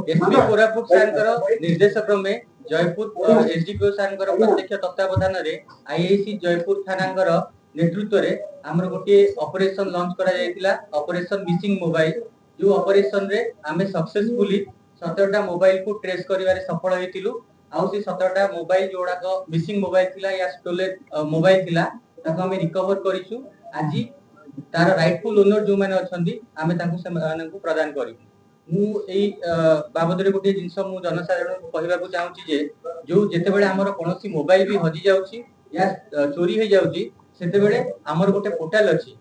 SP Koraput सारंकर निर्देश क्रमे Jaipur SDPO सारंकर प्रत्यक्ष तत्वावधान रे आईआईसी जयपुर थानांगर नेतृत्व रे हमर गोटे ऑपरेशन लॉन्च करा जायतिला ऑपरेशन मिसिंग मोबाइल जो ऑपरेशन रे हमें सक्सेसफुली 17टा मोबाइल को ट्रेस करिवारे सफल हेतिलु आउ से 17टा मोबाइल जोड़ा को मिसिंग मोबाइल थिला या स्टोलेड मोबाइल थिला ताको हमें रिकवर करिछु आजी तार राइटफुल ओनर जो माने अछंती हमें ताको से माननकु प्रदान करिबु मु एई बाबद रे गोटे जिंस मु जनसाधारण को कहबा को चाहूची जे जो जेते बेले हमर कोनोसी मोबाइल भी हजि जाउची या चोरी हे जाउची सेते बेले हमर गोटे पोर्टल अछि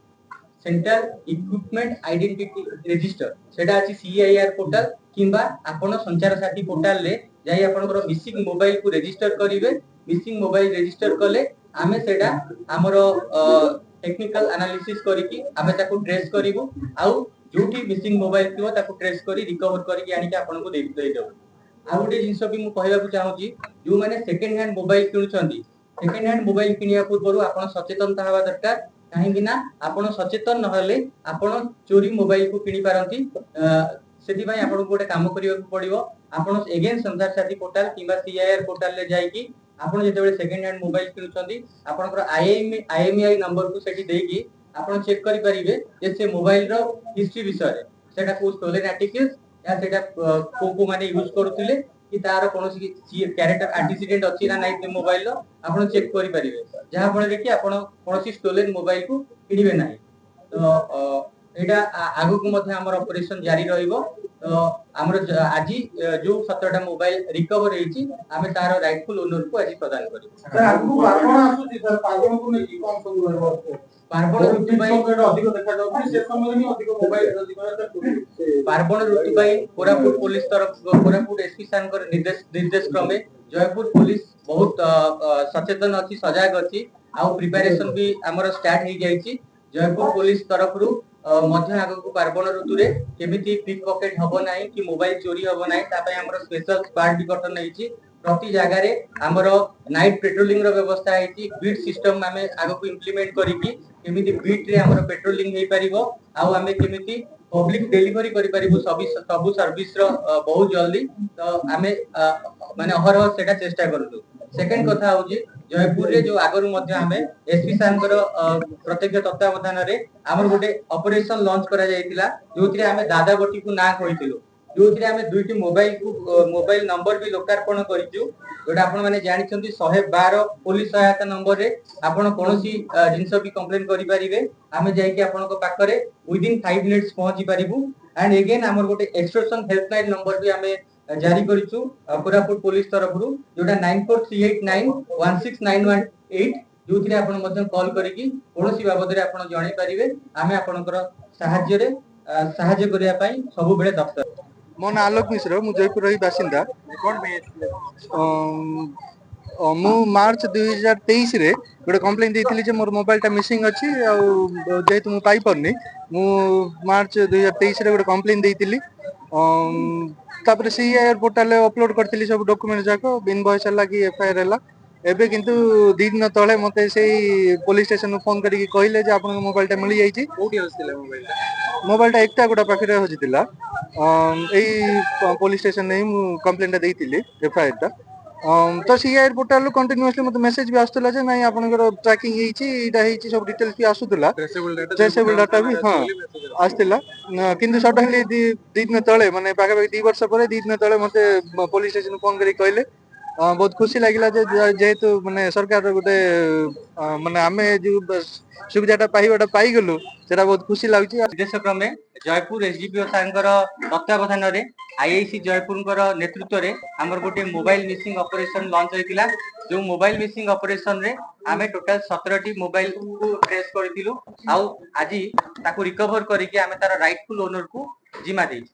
सेंट्रल इक्विपमेंट आइडेंटिटी रजिस्टर सेटा अछि सीआईआर पोर्टल किंबा आपण संचार साथी पोर्टल ले जाई आपनकर मिसिंग मोबाइल को रजिस्टर करिवे मिसिंग मोबाइल रजिस्टर कले आमे सेटा हमर टेक्निकल एनालिसिस करिकि आमे ताको ट्रेस करिवु आउ जोठी मिसिंग मोबाइल थियो ताको ट्रेस करी रिकवर करिकि आनि के आपन को देई देबो आ गोटे जिंस भी मु कहबा को चाहूची जो माने सेकंड हैंड मोबाइल किनुचंदी सेकंड हैंड मोबाइल किनिया पूर्व आपण सचेतनता हवा दरकार काहेकि ना आपण सचेतन नहले आपण चोरी मोबाइल को किनि पारंती सेति भाई आपण को गोटे काम करियो पड़िवो आपण अगेन संचार साथी पोर्टल किबा सीआईआर पोर्टल ले जाई कि आपण जेते बेले सेकंड हैंड मोबाइल किनुचंदी आपनकर आईएमईआई नंबर को सेठी देकी आपण चेक करि परिबे जे से मोबाइल रो हिस्ट्री विषय रे सेटा को स्टोलन आर्टिकल्स या सेटा को माने यूज करथिले कि तार कोनोसी कैरेक्टर एंटीसीडेंट अछि ना नै मोबाइल रो आपण चेक करि परिबे जहा फळे कि आपण कोनोसी स्टोलन मोबाइल को किनिबे नाही तो एटा आगु को मध्ये हमर ऑपरेशन जारी रहिबो तो हमर आजी जो 17टा मोबाइल रिकवर हेछि आमे तार राइटफुल ओनर को आज प्रदान करिबो सर आगु पार्बण आसुची सर पार्बण को नै कोन सब रहबो पार्बण ऋतु भाई अधिक देखा जाउची से समय में अधिक मोबाइल पार्बण ऋतु भाई कोरापुट पुलिस तरफ कोरापुट एसपी सानकर निर्देश क्रमे जयपुर पुलिस बहुत सचेतन अछि सजग अछि आ प्रिपरेशन भी हमर स्टार्ट हे जाईची जयपुर पुलिस तरफ रु मध्य आगो को पार्बण ऋतु रे केमिति पिक पॉकेट हबो नाही कि मोबाइल चोरी हबो नाही ता पय हमर स्पेशल स्क्वाड भी गठन हेची प्रति जगह रे हमर नाइट पेट्रोलिंग रो व्यवस्था हेची बीट सिस्टम हमें आगो को इंप्लीमेंट करिकि केमिति बीट रे हमर पेट्रोलिंग हे परिबो आ हमें केमिति पब्लिक डिलीवरी करि परिबो सब सर्विस रो बहुत जल्दी तो हमें माने हर सेटा चेष्टा करथु सेकंड कथा होची जयपुर रे जो आगरु मध्ये हमें एसपी सानकर प्रत्यक्ष तत्वावधान रे हमर गोटे ऑपरेशन लॉन्च करा जायतिला जोथिरे हमें दादा बटी को ना कहितिलो जोथिरे हमें दुईटी मोबाइल नंबर भी लोकार्पण करिजु जोटा आपण माने जानि छथि 112 पुलिस सहायता नंबर रे आपण कोनोसी जिंस भी कंप्लेन करि परिबे हमें जाय कि आपण को पाखरे विदिन 5 मिनिट्स पहुंची परिबु एंड अगेन हमर गोटे एक्सटॉर्शन हेल्पलाइन नंबर भी हमें जारी करिछु कोरापुट पुलिस तरफ रु जोटा 9438916918 जोथिरे आपण मध्ये कॉल करिकि कोनोसी बाबद रे आपण जणाई परिबे हमें आपनकर सहाय्य करिया पई सब बेले दफ्तर मो ना आलोक मिश्र मु जयपुर रही बासिंदा मु मार्च 2023 रे गोटे कंप्लेन देइथिली जे मोर मोबाइल टा मिसिंग अछि आ जेहेतु मु पाई परनी मु मार्च 2023 रे गोटे कंप्लेन देइथिली तापर सीआईआर पोर्टल अपलोड करथिली सब डॉक्यूमेंट जाको इनवॉइस लागि एफआईआर हला एबे किंतु दिन तळे मते सेही पुलिस स्टेशन फोन करिकि कहिले जे आपन मोबाइल टा मिली जाईची कोठी हस्तिला मोबाइल टा एकटा गोटा पाखरे हजितिला एई पुलिस स्टेशन नै मु कंप्लेन टा देइथिली एफआईआर टा तो सीआईआर पोर्टल कंटीन्यूअसली मते मेसेज भी आस्तला जे नै आपनकर ट्रैकिंग हेची इटा हेची सब डिटेल्स भी आसुतला ट्रेसेबल डाटा भी हां आस्तला किंतु सडनली दिन तळे माने पाके 2 वर्ष परे दिन तळे मते पुलिस स्टेशन फोन करि कहले बहुत खुशी लागिला जेहेतु माने सरकार गोटे माने आमे जो सुविधाटा पाइबाटा पाई गलु सेटा बहुत खुशी लागछि निर्देश क्रमे जयपुर एसडीपीओ सारंकर तत्वावधान रे आईआईसी जयपुर नेतृत्व रे हमर गोटे मोबाइल मिसिंग ऑपरेशन लॉन्च होइतिला जो मोबाइल मिसिंग ऑपरेशन रे आमे टोटल 17 टी मोबाइल को ट्रेस करथिलु आ आजी ताको रिकवर करिकि आमे तार राइटफुल ओनर को जिम्मा देछि।